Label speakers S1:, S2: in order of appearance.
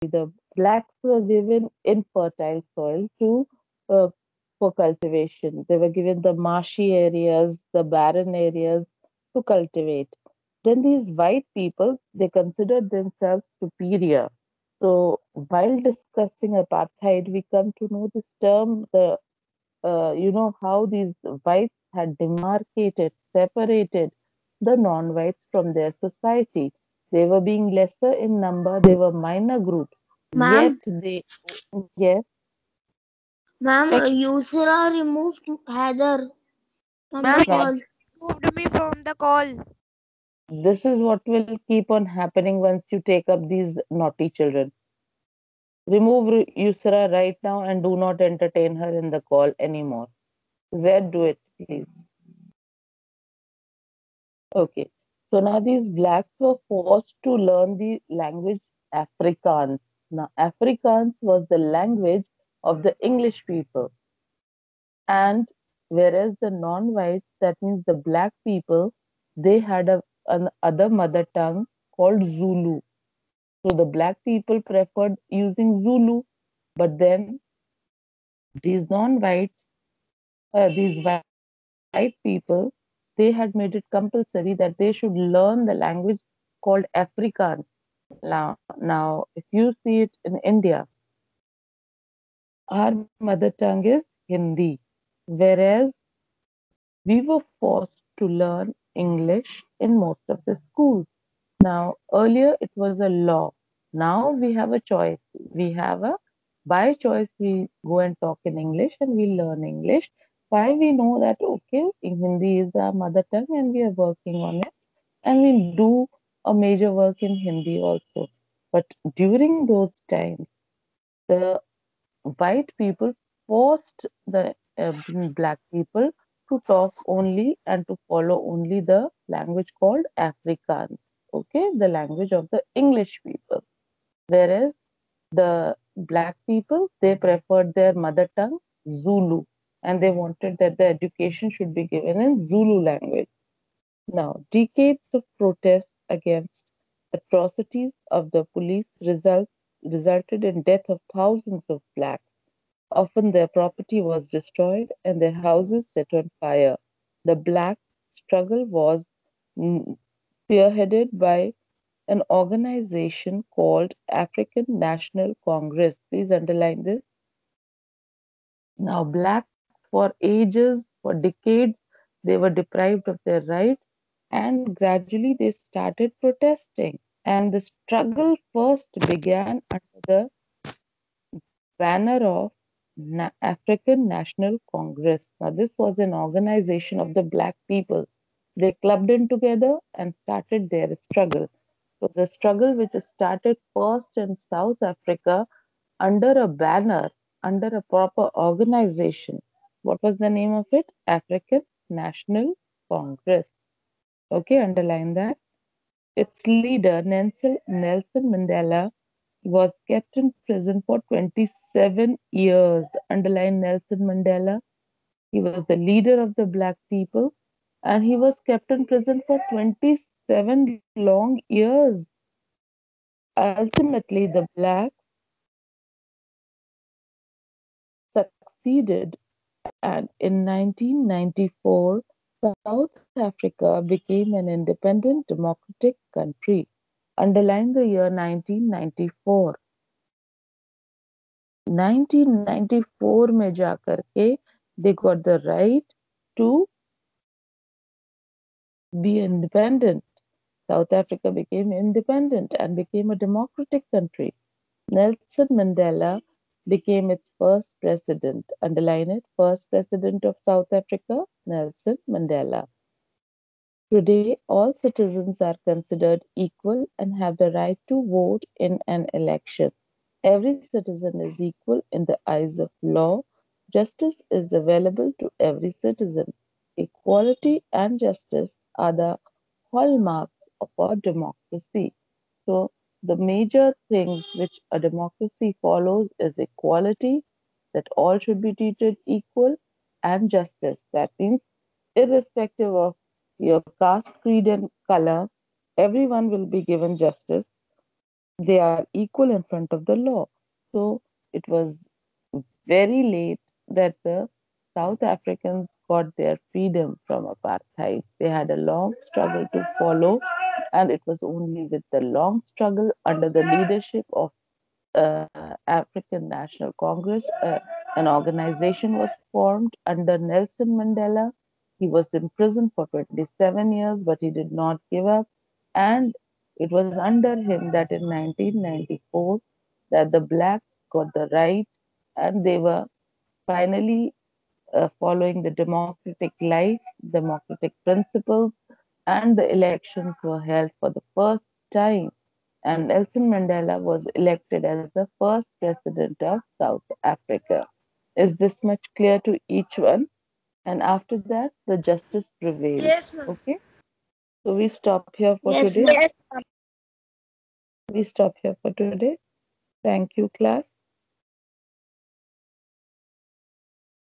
S1: the blacks were given infertile soil to uh, for cultivation. They were given the marshy areas, the barren areas to cultivate. Then these white people, they considered themselves superior. So while discussing apartheid, we come to know this term, how these whites had demarcated, separated the non-whites from their society. They were being lesser in number, they were minor groups, yet
S2: Ma'am,
S1: yes,
S2: ma'am, Yusra removed Heather from
S3: Ma'am,
S2: the
S1: now
S2: call.
S3: removed me from the call.
S1: this is what will keep on happening once you take up these naughty children. Remove Yusra right now and do not entertain her in the call anymore. Zed, do it, please. Okay. So now these blacks were forced to learn the language Afrikaans. Now, Afrikaans was the language of the English people. And whereas the non-whites, that means the black people, they had an other mother tongue called Zulu. So the black people preferred using Zulu, but then these non-whites, these white people, they had made it compulsory that they should learn the language called Afrikaans. Now, if you see it in India, our mother tongue is Hindi, whereas we were forced to learn English in most of the schools. Now, earlier it was a law. Now we have a choice. We have a by choice we go and talk in English and we learn English. Why we know that okay, Hindi is our mother tongue and we are working on it and we do a major work in Hindi also. But during those times, the white people forced the black people to talk only and to follow only the language called Afrikaans, okay, the language of the English people. Whereas the black people, they preferred their mother tongue, Zulu, and they wanted that the education should be given in Zulu language. Now, decades of protests against atrocities of the police resulted in death of thousands of blacks. Often their property was destroyed and their houses set on fire. The black struggle was mm, spearheaded by an organization called African National Congress. Please underline this. Now, blacks for ages, for decades, they were deprived of their rights and gradually they started protesting. And the struggle first began under the banner of African National Congress. Now, this was an organization of the black people. They clubbed in together and started their struggle. So, the struggle which started first in South Africa under a banner, under a proper organization. What was the name of it? African National Congress. Okay, underline that. Its leader, Nelson Mandela, was kept in prison for 27 years. Underline Nelson Mandela. He was the leader of the black people and he was kept in prison for 27 long years. Ultimately, the blacks succeeded and in 1994, South Africa became an independent democratic country. Underline the year 1994. 1994 में जाकर के they got the right to be independent. South Africa became independent and became a democratic country. Nelson Mandela became its first president. Underline it, first president of South Africa, Nelson Mandela. Today, all citizens are considered equal and have the right to vote in an election. Every citizen is equal in the eyes of law. Justice is available to every citizen. Equality and justice are the hallmarks of our democracy. So, the major things which a democracy follows is equality, that all should be treated equal, and justice. That means, irrespective of your caste, creed, and color, everyone will be given justice. They are equal in front of the law. So it was very late that the South Africans got their freedom from apartheid. They had a long struggle to follow, and it was only with the long struggle under the leadership of African National Congress, an organization was formed under Nelson Mandela. He was in prison for 27 years, but he did not give up. And it was under him that in 1994 that the blacks got the right, and they were finally following the democratic life, democratic principles, and the elections were held for the first time. And Nelson Mandela was elected as the first president of South Africa. Is this much clear to each one? And after that, the justice prevailed.
S2: Yes, ma'am.
S1: Okay, so we stop here for
S2: Yes,
S1: today.
S2: ma'am.
S1: We stop here for today. Thank you, class.